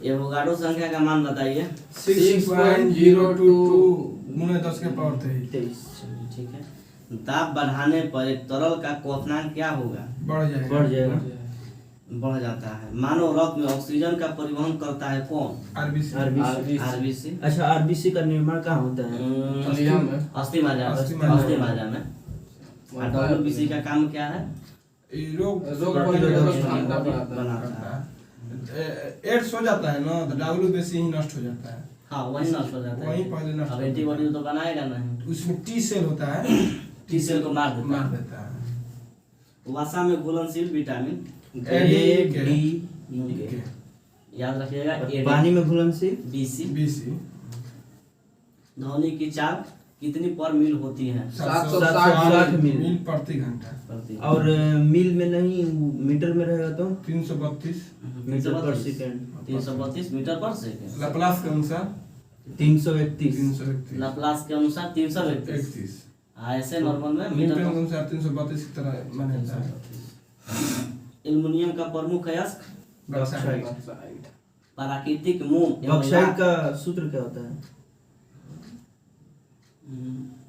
Avogadro संख्या का मान बताइए। 6.022 गुणे 10 के पावर 23। ठीक है। दाब बढ़ाने पर एक तरल का क्वथनांक क्या होगा? बढ़ जाएगा। बढ़ जाता है। मानव रक्त में ऑक्सीजन का परिवहन करता है कौन? आरबीसी। अच्छा, आरबीसी का निर्माण कहाँ होता है? अस्थि मज्जा में। और डब्ल्यूबीसी का काम क्या है? रोग बनाता है। एड्स हो जाता है ना तो डब्ल्यूबीसी ही नष्ट हो जाता है। हाँ, वही नष्ट हो जाता है। वही पहले नष्ट। अब एंटीबॉडी तो बनाएगा नहीं। उसमें टी सेल होता है, टी सेल को मार देता है। वसा में घुलनशील विटामिन ए, डी, के। याद रखिएगा। पानी में घुलनशील बीसी। ध्वनि की चाल कितनी पर मील होती है? 760 मील प्रति घंटा। और मील में नहीं, मीटर में रहेगा तो 332 मीटर पर सेकंड। 332 मीटर पर सेकंड। लाप्लास के अनुसार 331। लाप्लास के अनुसार 331। ऐसे नॉर्मल में मीटर के अनुसार 332 की तरह माना जाता है। एल्युमिनियम का प्रमुख अयस्क बॉक्साइट। प्राकृतिक मोम बॉक्साइट का सूत्र क्या होता है?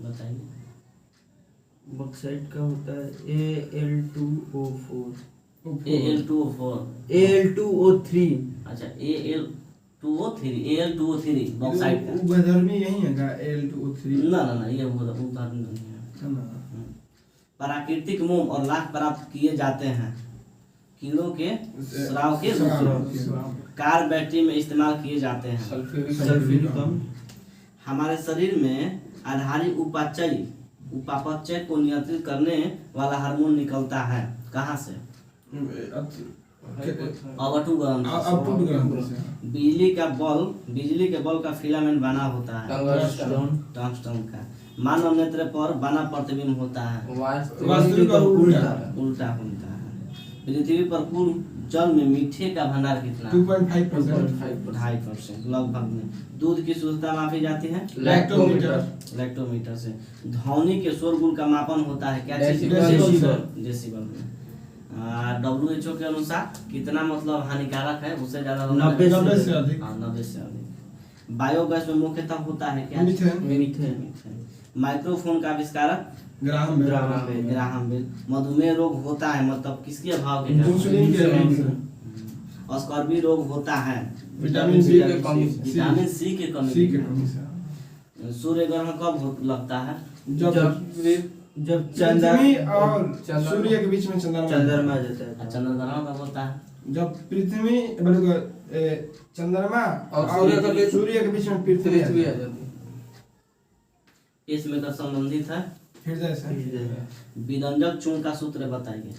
बताइए। बॉक्साइट का होता है Al2O4। Al2O3। अच्छा, Al2O3 बॉक्साइट का। उभयधर्मी यही है का Al2O3? ना, ये उभयधर्मी नहीं है। प्राकृतिक मोम और लाख प्राप्त किए जाते हैं कीड़ों के स्राव के रूप में। कार बैटरी में इस्तेमाल किए जाते हैं। सल्फ्यूरिक। हमारे शरीर में आधारी उपापचय को नियंत्रित करने वाला हार्मोन निकलता है कहाँ से? अवटु ग्रंथि से। बिजली के बल्ब का फिलामेंट बना होता है टंगस्टन का। मानव नेत्र पर बना प्रतिबिंब होता है वास्तविक और उल्टा होता है। पृथ्वी पर कुल जल में मीठे का भंडार कितना? 2.5% लगभग में। दूध की शुद्धता मापी जाती है लैक्टोमीटर से। ध्वनि के शोरगुल का मापन होता है क्या चीज? डेसिबल में। WHO के अनुसार कितना मतलब हानिकारक है? उससे ज्यादा 90 से अधिक। 90 से अधिक। बायोगैस में मुख्यतः होता है क्या? मीथेन। माइक्रोफोन का आविष्कारक ग्राहम बेल। मधुमेह रोग होता है मतलब किसके अभाव के कारण? स्कर्वी रोग होता है विटामिन सी के कमी से। सूर्य ग्रहण कब लगता है? जब पृथ्वी और सूर्य के बीच में चंद्रमा आ जाता है। चंद्र ग्रहण कब होता है? जब पृथ्वी चंद्रमा और सूर्य के बीच में पृथ्वी आ जाती है। इसमें का संबंधित है हृदय से। विदंजक चूर्ण का सूत्र बताइए।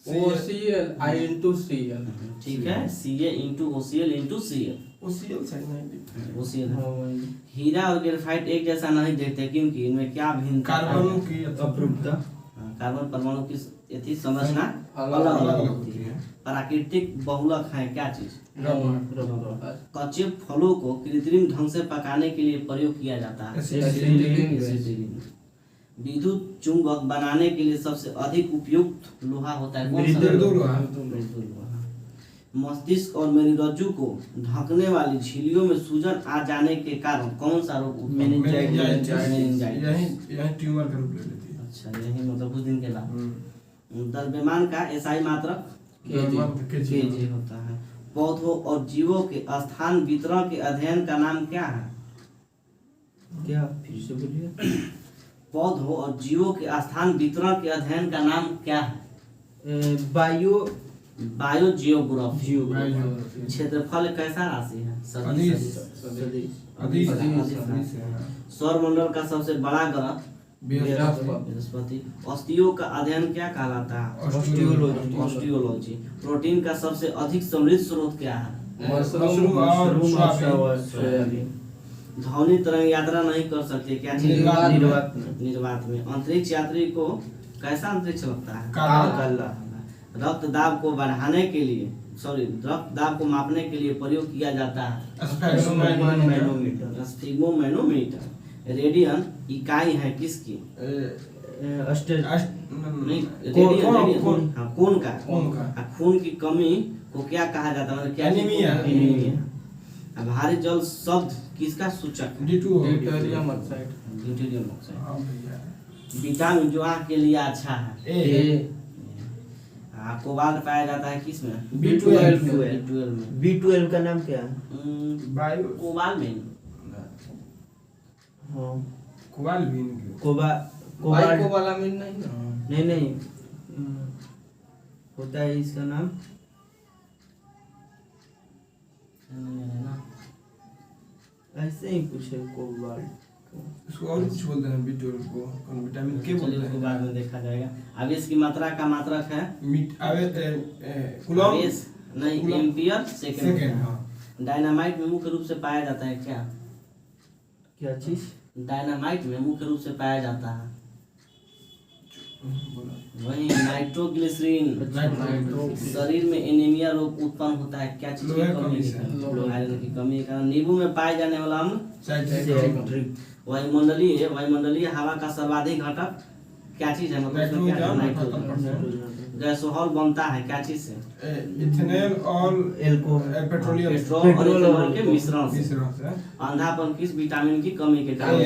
CaOCl ठीक है। CaOCl हीरा और ग्रेफाइट एक जैसा नहीं देखते क्योंकि इनमें क्या भिन्नता? कार्बन की अपरूपता। कार्बन परमाणु की यथी संरचना अलग होती है। प्राकृतिक बहुलक है क्या चीज? कच्चे फलों को कृत्रिम ढंग से पकाने के लिए प्रयोग किया जाता है एसिटिलीन। विद्युत चुंबक बनाने के लिए सबसे अधिक उपयुक्त लोहा होता है कौन सा? मृदु लोहा। मस्तिष्क और मेरुरज्जु को ढकने वाली झिल्लियों में सूजन आ जाने के कारण कौन सा रोग? मेनिंजाइटिस। यही ट्यूमर का रूप ले लेती है। अच्छा, यही मतलब कुछ दिन के बाद। द्रव्यमान का एसआई मात्रक केजी होता है। पौधों और जीवों के स्थान वितरण के अध्ययन का नाम क्या है? क्या? फिर से बोलिए। पौधों और जीवों के स्थान वितरण के अध्ययन का नाम क्या है? बायोजियोग्राफी। क्षेत्रफल कैसा राशि है? सदिश। सौरमंडल का सबसे बड़ा ग्रह बृहस्पति। अस्थियों का अध्ययन क्या कहलाता है? ऑस्टियोलॉजी। प्रोटीन का सबसे अधिक समृद्ध स्रोत क्या है? मशरूम और सोयाबीन। ध्वनि तरंग यात्रा नहीं कर सकती क्या चीज? निर्वात में। अंतरिक्ष यात्री को कैसा अंतरिक्ष लगता है? काला। रक्त दाब को बढ़ाने के लिए रक्त दाब को मापने के लिए प्रयोग किया जाता है स्फिग्मोमैनोमीटर। रेडियन इकाई है किसकी? खून का। खून की कमी को क्या कहा जाता है, मतलब क्या एनीमिया। एनीमिया। भारी जल शब्द किसका सूचक है? D2 deuterium oxide. Deuterium oxide. हाँ भैया। विटामिन जो आँख के लिए अच्छा है। ए कोबाल्ट पाया जाता है किस में? B12 B12 में। B12 का नाम क्या है? बायो कोबाल्ट में। हाँ कोबाल्ट कोबाल्ट कोबालामिन नहीं ना। नहीं होता है इसका नाम ऐसे ही कुछ है कोबाल्ट। इसको और कुछ बोलते हैं B12 को, कौन विटामिन के बोलते चलिए उसको हैं। बाद में देखा जाएगा। अब इसकी मात्रा का मात्रक है मीट आवे कुलम आवेश नहीं, कुलम। Ampere second. सेकंड। हाँ डायनामाइट में मुख्य रूप से पाया जाता है क्या? क्या चीज? डायनामाइट में मुख्य रूप से पाया जाता है बोला। वही नाइट्रोग्लिसरीन। शरीर में एनीमिया रोग उत्पन्न होता है क्या चीज की लोहे कमी कमी के से। कारण? आयरन की कमी के कारण। नींबू में पाए जाने वाला अम्ल साइट्रिक वायुमंडलीय हवा का सर्वाधिक घटक क्या चीज है? मतलब उसमें क्या है? नाइट्रोजन। नाइट्रोजन। गैसोहॉल बनता है क्या चीज से? इथेनॉल और एल्कोहल पेट्रोलियम पेट्रोल और पेट्रोल इथेनॉल के मिश्रण से। मिश्रण से। अंधापन किस विटामिन की कमी के कारण? ए।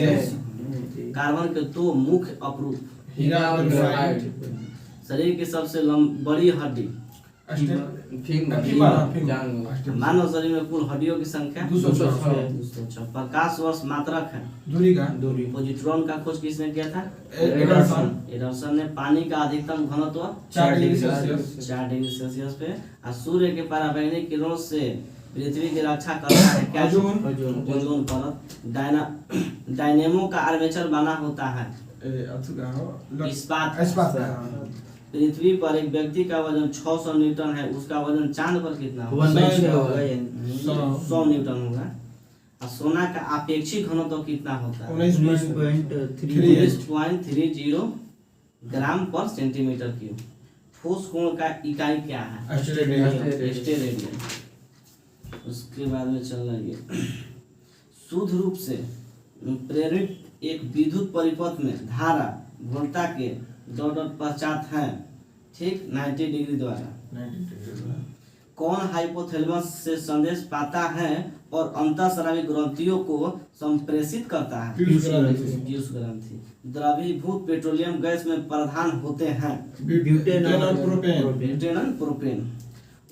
कार्बन के दो मुख्य अपरूप। हीरा और ग्रेफाइट। शरीर की सबसे बड़ी हड्डी। मानव शरीर में कुल हड्डियों की संख्या 206। 206। प्रकाश वर्ष मात्रक है। दूरी का पॉजिट्रॉन का खोज किसने किया था? एडरसन। एडरसन ने। पानी का अधिकतम घनत्व 4 डिग्री सेल्सियस। 4 डिग्री सेल्सियस पे। और सूर्य के पराबैंगनी किरणों से पृथ्वी की रक्षा करता है क्या? ओजोन। ओजोन परत। डायनेमो का आर्मेचर बना होता है इस्पात। इस्पात का। पृथ्वी पर एक व्यक्ति का वजन 600 न्यूटन है, उसका वजन चांद पर कितना होगा? 1/6 होगा यानी 100 न्यूटन होगा। और सोना का अपेक्षित घनत्व कितना होता है? 19.3 19.30 ग्राम पर सेंटीमीटर क्यूब। ठोस कोण का इकाई क्या है? स्टेरेडियन। उसके बाद में चल रही है शुद्ध रूप से प्रेरित एक विद्युत परिपथ में धारा वोल्टा के डॉट पश्चात है, ठीक 90 डिग्री द्वारा। कौन हाइपोथैलेमस से संदेश पाता है और अंतःस्रावी ग्रंथियों को संप्रेषित करता है? पीयूष ग्रंथि। पीयूष ग्रंथि। द्रवीभूत पेट्रोलियम गैस में प्रधान होते हैं ब्यूटेन और प्रोपेन। ब्यूटेन और प्रोपेन।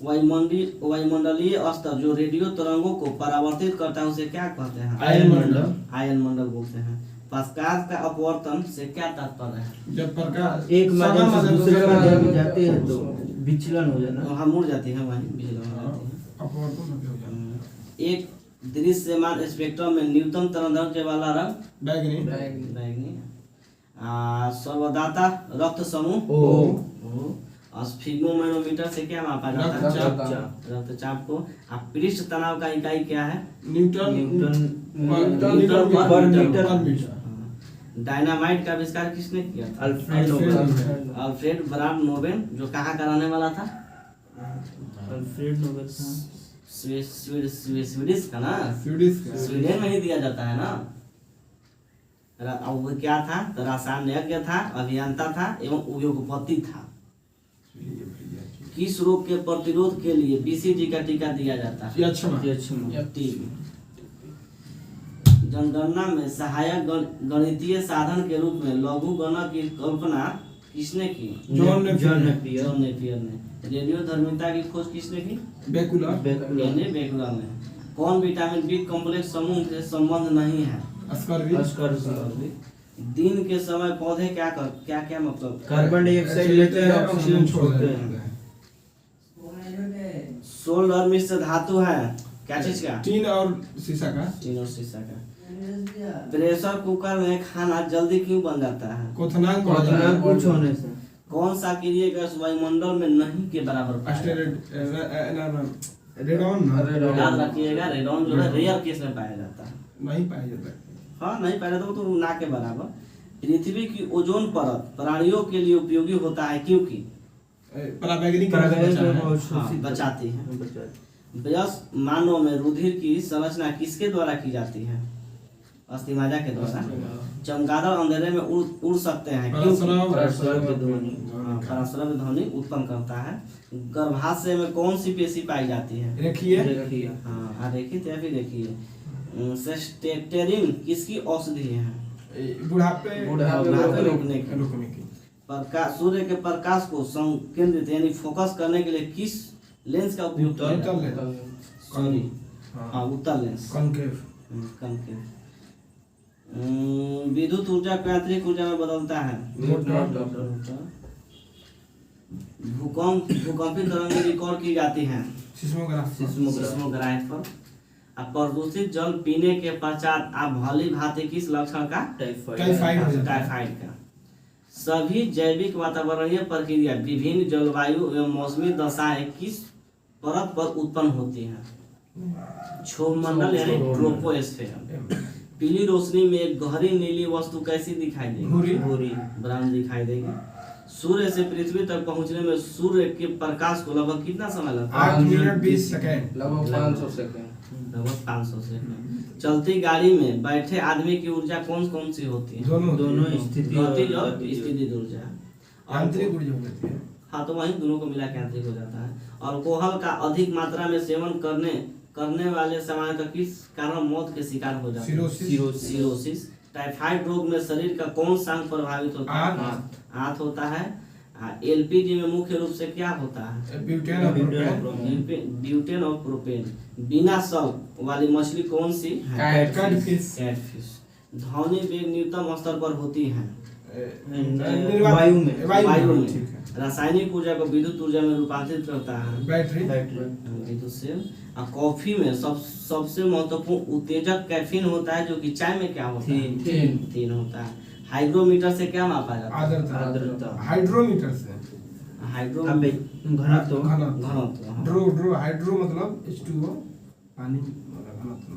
वायुमंडलीय स्तर जो रेडियो तरंगों को परावर्तित करता है उसे क्या कहते हैं? आयन मंडल। आयन मंडल बोलते हैं। प्रकाश का अपवर्तन से क्या तात्पर्य है? जब प्रकाश एक माध्यम से दूसरे माध्यम जाते हैं तो विचलन हो जाना। वहाँ मुड़ जाती है, वहीं विचलन हो जाती है। अपवर्तन हो जाता एक दृश्यमान स्पेक्ट्रम में न्यूनतम तरंगदैर्घ्य वाला रंग बैगनी। बैंगनी। सर्वदाता रक्त समूह ओ। स्फिग्मोमेनोमीटर से क्या मापा जाता है? रक्तचाप। रक्तचाप को। पृष्ठ तनाव का इकाई क्या है? न्यूटन पर मीटर। डायनामाइट का आविष्कार किसने किया था? Alfred Nobel. Alfred Bram Nobel, जो कहाँ का रहने वाला था? अल्फ्रेड नोबेल स्वीडिश का ना? स्वीडन में ही दिया जाता है ना। अब वो क्या था? तो रसायनज्ञ था, अभियंता था एवं उद्योगपति था। किस रोग के प्रतिरोध के लिए BCG का टीका दिया जाता है? टीबी। जनगणना में सहायक गणितीय साधन के रूप में लघु गणक की कल्पना किसने की? जॉन नेपियर ने। रेडियोधर्मिता की खोज किसने की? बेकुलर ने। कौन विटामिन बी कॉम्प्लेक्स समूह से संबंध नहीं है? दिन के समय पौधे क्या मतलब कार्बन डाइऑक्साइड लेते हैं, ऑक्सीजन छोड़ते हैं। सोल्डर मिश्र धातु है क्या चीज का? टीन और शीशा का। टीन और शीशा का। प्रेशर कुकर में खाना जल्दी क्यों बन जाता है? क्वथनांक कुछ होने से। कौन सा क्रिय गैस वायुमंडल में नहीं के बराबर पाया जाता है? रेडॉन याद रखिएगा, रेडॉन जो है रेयर केस में पाया जाता है। नहीं पाया जाता। हाँ, नहीं पाया जाता तो ना के बराबर। पृथ्वी की ओजोन परत प्राणियों के लिए उपयोगी होता है क्योंकि पराबैंगनी बचाती है। वयस्क मानव में रुधिर की संरचना किसके द्वारा की जाती है? अस्थिमाजा के द्वारा चमगादड़ अंधेरे में उड़ सकते हैं। क्योंकि पराश्रव्य ध्वनि उत्पन्न करता है। गर्भाशय में कौन सी पेशी पाई जाती है? रेखीय। हाँ रेखित या फिर रेखीय। सेस्टेरिन किसकी औषधि है? बुढ़ापे रोकने की। रोकने की। प्रकाश, सूर्य के प्रकाश को संकेंद्रित यानी फोकस करने के लिए किस लेंस का उपयोग किया जाता है? सॉरी, हाँ उत्तल लेंस, कॉनकेव। विद्युत ऊर्जा को यांत्रिक ऊर्जा में बदलता है। भूकंपी तरंगें रिकॉर्ड की जाती हैं सिस्मोग्राफ पर। अब प्रदूषित जल पीने के पश्चात आप भली भांति किस लक्षण का? टाइफाइड का। सभी जैविक वातावरणीय प्रक्रिया विभिन्न जलवायु एवं मौसमी दशाएं किस परत पर उत्पन्न होती हैं? क्षोभमंडल यानी ट्रोपोस्फेयर। पीली रोशनी में एक गहरी नीली वस्तु कैसी दिखाई देगी? भूरी ब्राउन दिखाई देगी। सूर्य से पृथ्वी तक पहुंचने में सूर्य के प्रकाश को लगभग कितना समय लगता है? 8 मिनट 20 सेकंड। लगभग 500 सेकंड। चलती गाड़ी में बैठे आदमी की ऊर्जा कौन सी होती है? दोनों स्थिति और स्थितिज ऊर्जा। आंतरिक ऊर्जा होती है। हाँ तो वही दोनों को मिला के आंतरिक हो जाता है। अल्कोहल का अधिक मात्रा में सेवन करने वाले सामान्यतः किस कारण मौत के शिकार हो जाते हैं? सिरोसिस। टाइफाइड रोग में शरीर का कौन सा अंग प्रभावित होता है? आंत होता है। एलपीजी में मुख्य रूप से क्या होता है? ब्यूटेन और प्रोपेन। बिना सल्ट वाली मछली कौन सी? कैटफिश। ध्वनि वेग न्यूनतम स्तर पर होती है वायु में। रासायनिक ऊर्जा को विद्युत ऊर्जा में रूपांतरित करता है बैटरी। विद्युत से। कॉफी में सबसे महत्वपूर्ण उत्तेजक कैफीन होता है, जो कि चाय में क्या होता है? थीन होता है। हाइग्रोमीटर से क्या मापा जाता है? आर्द्रता। हाइड्रोमीटर से घनत्व। हाइड्रो मतलब H2O पानी।